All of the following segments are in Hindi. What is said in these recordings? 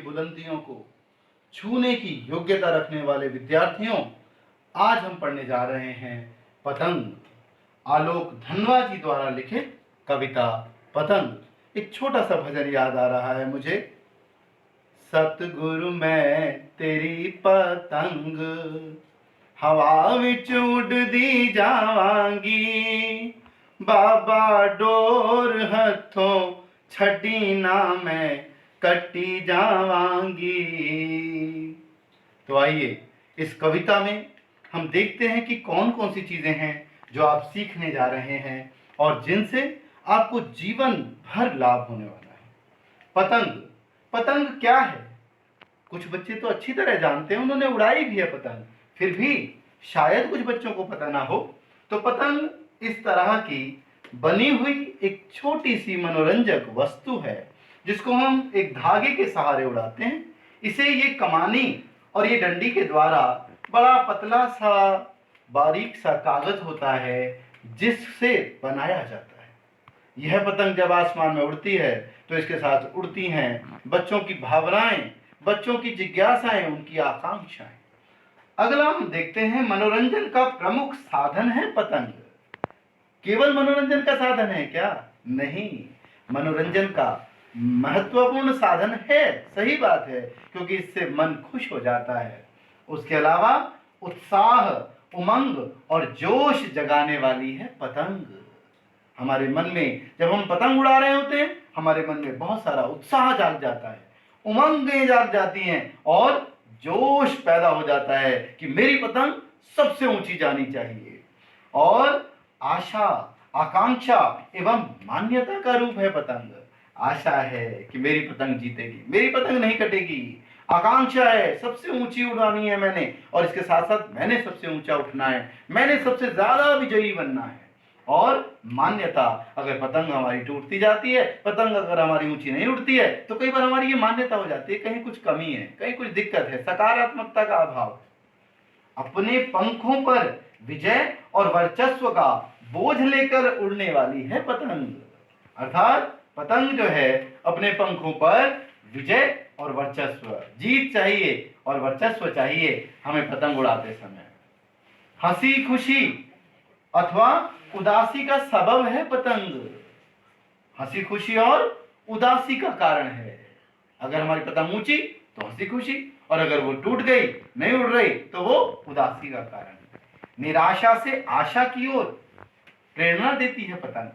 बुलंदियों को छूने की योग्यता रखने वाले विद्यार्थियों, आज हम पढ़ने जा रहे हैं पतंग। आलोक धनवा जी द्वारा लिखित कविता पतंग। एक छोटा सा भजन याद आ रहा है मुझे। सतगुरु मैं तेरी पतंग, हवा विच उड़दी जावांगी, बाबा डोर हथों छड़ी ना मैं कटी जावांगी। तो आइए इस कविता में हम देखते हैं कि कौन कौन सी चीजें हैं जो आप सीखने जा रहे हैं और जिनसे आपको जीवन भर लाभ होने वाला है। पतंग, पतंग क्या है? कुछ बच्चे तो अच्छी तरह जानते हैं, उन्होंने उड़ाई भी है पतंग, फिर भी शायद कुछ बच्चों को पता ना हो। तो पतंग इस तरह की बनी हुई एक छोटी सी मनोरंजक वस्तु है जिसको हम एक धागे के सहारे उड़ाते हैं। इसे ये कमानी और ये डंडी के द्वारा बड़ा पतला सा बारीक सा कागज होता है जिससे बनाया जाता है। यह पतंग जब आसमान में उड़ती है तो इसके साथ उड़ती हैं बच्चों की भावनाएं, बच्चों की जिज्ञासाएं, उनकी आकांक्षाएं। अगला हम देखते हैं मनोरंजन का प्रमुख साधन है पतंग। केवल मनोरंजन का साधन है क्या? नहीं, मनोरंजन का महत्वपूर्ण साधन है, सही बात है, क्योंकि इससे मन खुश हो जाता है। उसके अलावा उत्साह, उमंग और जोश जगाने वाली है पतंग। हमारे मन में जब हम पतंग उड़ा रहे होते हैं, हमारे मन में बहुत सारा उत्साह जाग जाता है, उमंगें जाग जाती हैं और जोश पैदा हो जाता है कि मेरी पतंग सबसे ऊंची जानी चाहिए। और आशा, आकांक्षा एवं मान्यता का रूप है पतंग। आशा है कि मेरी पतंग जीतेगी, मेरी पतंग नहीं कटेगी। आकांक्षा है, सबसे ऊंची उड़ानी है मैंने, और इसके साथ साथ मैंने सबसे ऊंचा उठना है, मैंने सबसे ज्यादा विजयी बनना है। और मान्यता, अगर पतंग हमारी टूटती जाती है, पतंग अगर हमारी ऊंची नहीं उड़ती है, तो कई बार हमारी ये मान्यता हो जाती है कहीं कुछ कमी है, कहीं कुछ दिक्कत है, सकारात्मकता का अभाव। अपने पंखों पर विजय और वर्चस्व का बोझ लेकर उड़ने वाली है पतंग। अर्थात पतंग जो है अपने पंखों पर विजय और वर्चस्व, जीत चाहिए और वर्चस्व चाहिए हमें पतंग उड़ाते समय। हंसी खुशी अथवा उदासी का सबब है पतंग। हंसी खुशी और उदासी का कारण है। अगर हमारी पतंग ऊंची तो हंसी खुशी, और अगर वो टूट गई, नहीं उड़ रही, तो वो उदासी का कारण है। निराशा से आशा की ओर प्रेरणा देती है पतंग।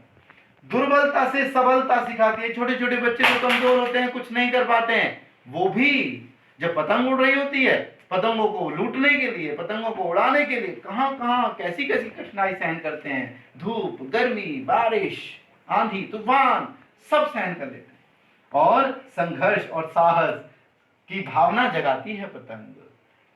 दुर्बलता से सबलता सिखाती है। छोटे छोटे बच्चे जो कमजोर होते हैं, कुछ नहीं कर पाते हैं, वो भी जब पतंग उड़ रही होती है, पतंगों को लूटने के लिए, पतंगों को उड़ाने के लिए कहां कहां कैसी कैसी कठिनाई सहन करते हैं। धूप, गर्मी, बारिश, आंधी, तूफान सब सहन कर लेते हैं। और संघर्ष और साहस की भावना जगाती है पतंग।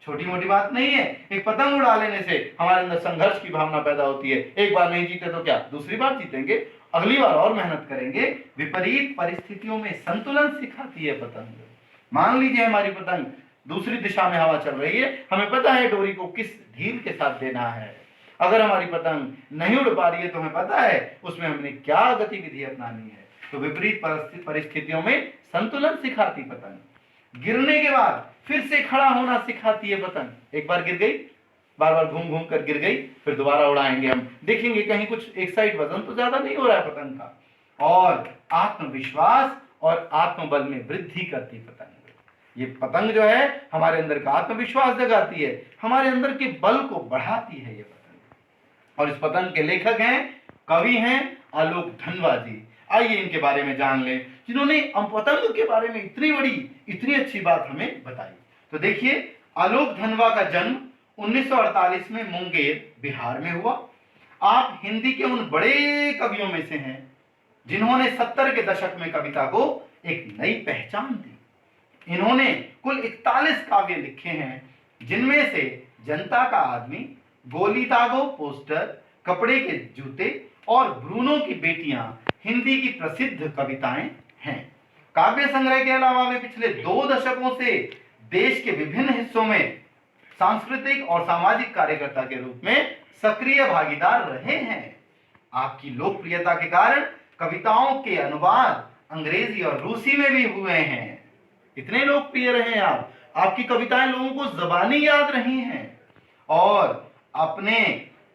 छोटी मोटी बात नहीं है, एक पतंग उड़ा लेने से हमारे अंदर संघर्ष की भावना पैदा होती है। एक बार नहीं जीते तो क्या, दूसरी बार जीतेंगे, अगली बार और मेहनत करेंगे। विपरीत परिस्थितियों में संतुलन सिखाती है पतंग। मान लीजिए हमारी पतंग दूसरी दिशा में हवा चल रही है, हमें पता है डोरी को किस ढील के साथ देना है। अगर हमारी पतंग नहीं उड़ पा रही है तो हमें पता है उसमें हमने क्या गतिविधि अपनानी है। तो विपरीत परिस्थितियों में संतुलन सिखाती पतंग। गिरने के बाद फिर से खड़ा होना सिखाती है पतंग। एक बार गिर गई, बार बार घूम घूम कर गिर गई, फिर दोबारा उड़ाएंगे हम, देखेंगे कहीं कुछ एक साइड वजन तो ज्यादा नहीं हो रहा है पतंग का। और आत्मविश्वास और आत्मबल में वृद्धि करती पतंग। ये पतंग जो है हमारे अंदर का आत्मविश्वास जगाती है, हमारे अंदर के बल को बढ़ाती है ये पतंग। और इस पतंग के लेखक हैं, कवि हैं आलोक धनवा जी। आइए इनके बारे में जान लें, जिन्होंने पतंग के बारे में इतनी बड़ी, इतनी अच्छी बात हमें बताई। तो देखिए, आलोक धनवा का जन्म 1948 में मुंगेर, बिहार में हुआ। आप हिंदी के उन बड़े कवियों में से हैं जिन्होंने 70 के दशक में कविता को एक नई पहचान दी। इन्होंने कुल 41 काव्य लिखे हैं, जिनमें से जनता का आदमी, गोली तागो पोस्टर, कपड़े के जूते और ब्रूनो की बेटियां हिंदी की प्रसिद्ध कविताएं हैं। काव्य संग्रह के अलावा वे पिछले 2 दशकों से देश के विभिन्न हिस्सों में सांस्कृतिक और सामाजिक कार्यकर्ता के रूप में सक्रिय भागीदार रहे हैं। आपकी लोकप्रियता के कारण कविताओं के अनुवाद अंग्रेजी और रूसी में भी हुए हैं। इतने लोकप्रिय रहे आप, आपकी कविताएं लोगों को ज़बानी याद रही हैं और अपने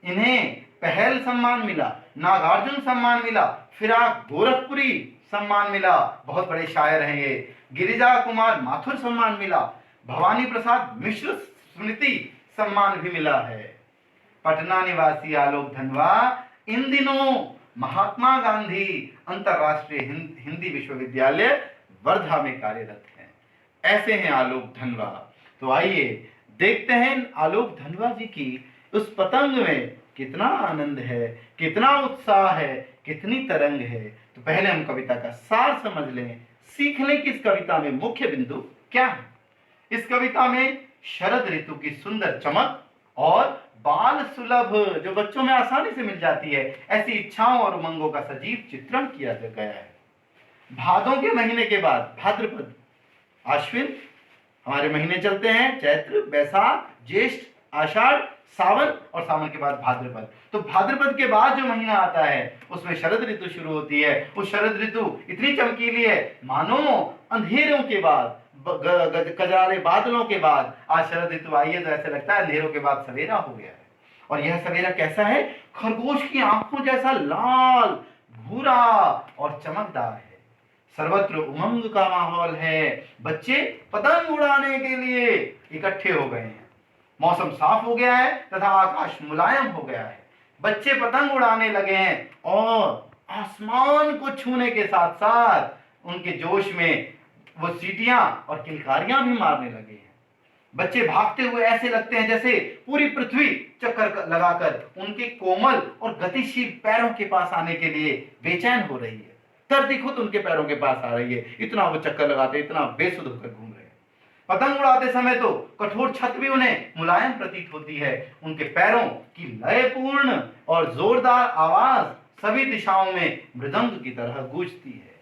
इन्हें पहल सम्मान मिला, नागार्जुन सम्मान मिला, फिराक गोरखपुरी सम्मान मिला, बहुत बड़े शायर हैं ये, गिरिजा कुमार माथुर सम्मान मिला, भवानी प्रसाद मिश्र स्मृति सम्मान भी मिला है। पटना निवासी आलोक धनवा इन दिनों महात्मा गांधी अंतरराष्ट्रीय हिंदी विश्वविद्यालय वर्धा में कार्यरत हैं। ऐसे हैं आलोक धनवा। तो आइए देखते हैं आलोक धनवा जी की उस पतंग में कितना आनंद है, कितना उत्साह है, कितनी तरंग है। तो पहले हम कविता का सार समझ लें, सीख लें कि इस कविता में मुख्य बिंदु क्या है। इस कविता में शरद ऋतु की सुंदर चमक और बाल सुलभ, जो बच्चों में आसानी से मिल जाती है, ऐसी इच्छाओं और उमंगों का सजीव चित्रण किया गया है। भादों के महीने के बाद भाद्रपद, आश्विन, हमारे महीने चलते हैं चैत्र, बैसाख, ज्येष्ठ, आषाढ़, सावन और सावन के बाद भाद्रपद। तो भाद्रपद के बाद जो महीना आता है उसमें शरद ऋतु शुरू होती है। उस शरद ऋतु इतनी चमकीली है मानो अंधेरों के बाद, कजारे बादलों के बाद आज शरद ऋतु आई है, तो ऐसे लगता है अंधेरों के बाद सवेरा हो गया है। और यह सवेरा कैसा है? खरगोश की आंखों जैसा लाल, भूरा और चमकदार है। सर्वत्र उमंग का माहौल है, बच्चे पतंग उड़ाने के लिए इकट्ठे हो गए हैं। मौसम साफ हो गया है तथा आकाश मुलायम हो गया है। बच्चे पतंग उड़ाने लगे हैं और आसमान को छूने के साथ साथ उनके जोश में वो सीटियां और किलकारियां भी मारने लगे हैं। बच्चे भागते हुए ऐसे लगते हैं जैसे पूरी पृथ्वी चक्कर लगाकर उनके कोमल और गतिशील पैरों के पास आने के लिए बेचैन हो रही है। धरती खुद उनके पैरों के पास आ रही है, इतना वो चक्कर लगाते, इतना बेसुध होकर घूम रहे हैं। पतंग उड़ाते समय तो कठोर छत भी उन्हें मुलायम प्रतीत होती है। उनके पैरों की लयपूर्ण और जोरदार आवाज सभी दिशाओं में मृदंग की तरह गूंजती है।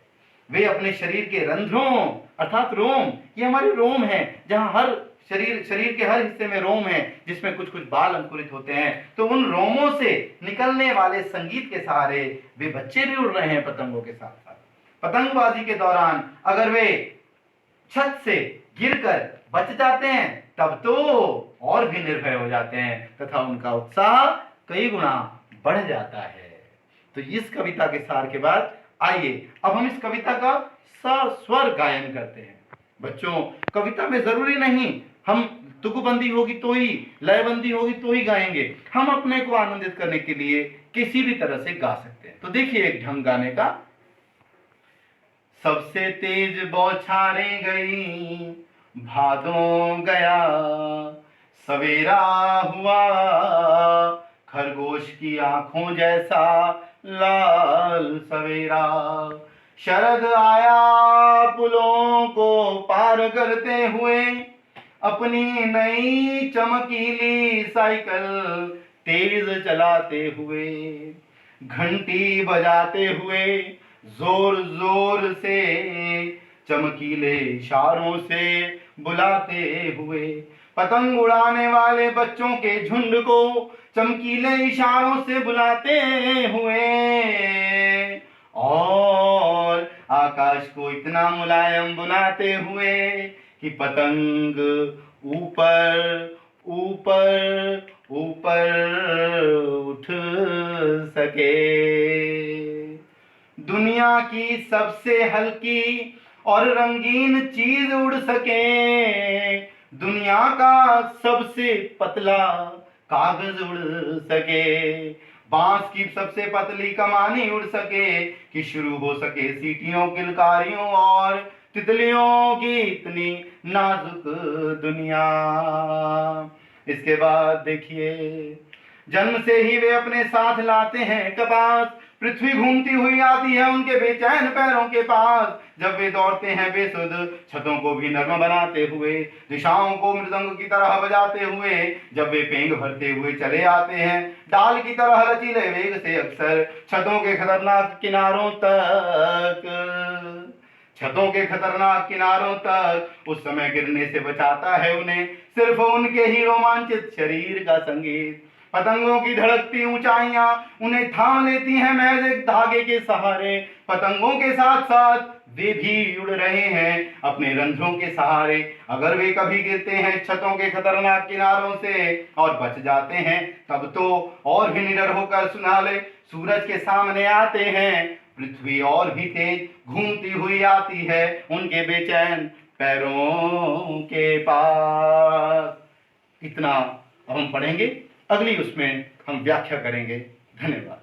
वे अपने शरीर के रंध्रों अर्थात रोम, ये हमारे रोम है, जहां हर शरीर के हर हिस्से में रोम है जिसमें कुछ कुछ बाल अंकुरित होते हैं। तो उन रोमों से निकलने वाले संगीत के सहारे वे बच्चे भी उड़ रहे हैं पतंगों के साथ साथ। पतंगबाजी के दौरान अगर वे छत से गिरकर बच जाते हैं तब तो और भी निर्भय हो जाते हैं तथा उनका उत्साह कई गुना बढ़ जाता है। तो इस कविता के सार के बाद आइए अब हम इस कविता का सस्वर गायन करते हैं। बच्चों, कविता में जरूरी नहीं हम तुकबंदी होगी तो ही, लयबंदी होगी तो ही गाएंगे। हम अपने को आनंदित करने के लिए किसी भी तरह से गा सकते हैं। तो देखिए एक ढंग गाने का। सबसे तेज बौछारें गई, भादों गया, सवेरा हुआ, खरगोश की आंखों जैसा लाल सवेरा। शरद आया पुलों को पार करते हुए, अपनी नई चमकीली साइकिल तेज चलाते हुए, घंटी बजाते हुए, जोर जोर से, चमकीले इशारों से बुलाते हुए। पतंग उड़ाने वाले बच्चों के झुंड को चमकीले इशारों से बुलाते हुए और आकाश को इतना मुलायम बनाते हुए कि पतंग ऊपर ऊपर ऊपर उठ सके। दुनिया की सबसे हल्की और रंगीन चीज उड़ सके, दुनिया का सबसे पतला कागज उड़ सके, बांस की सबसे पतली कमानी उड़ सके कि शुरू हो सके सीटियों, किलकारियों और तितलियों की इतनी नाजुक दुनिया। इसके बाद देखिए, जन्म से ही वे अपने साथ लाते हैं कपास, पृथ्वी घूमती हुई आती है उनके बेचैन पैरों के पास। जब वे दौड़ते हैं बेसुध, छतों को भी नर्म बनाते हुए, दिशाओं को मृदंग की तरह बजाते हुए, जब वे पेंग भरते हुए चले आते हैं डाल की तरह लचीले वेग से, अक्सर छतों के खतरनाक किनारों तक उस समय गिरने से बचाता है उन्हें सिर्फ उनके ही रोमांचित शरीर का संगीत। पतंगों की धड़कती ऊंचाइयां उन्हें थाम लेती हैं महज एक धागे के सहारे। पतंगों के साथ साथ वे भी उड़ रहे हैं अपने रंध्रों के सहारे। अगर वे कभी गिरते हैं छतों के खतरनाक किनारों से और बच जाते हैं, तब तो और भी निडर होकर सुना ले, सूरज के सामने आते हैं। पृथ्वी और भी तेज घूमती हुई आती है उनके बेचैन पैरों के पास। इतना अब हम पढ़ेंगे, अगली उसमें हम व्याख्या करेंगे। धन्यवाद।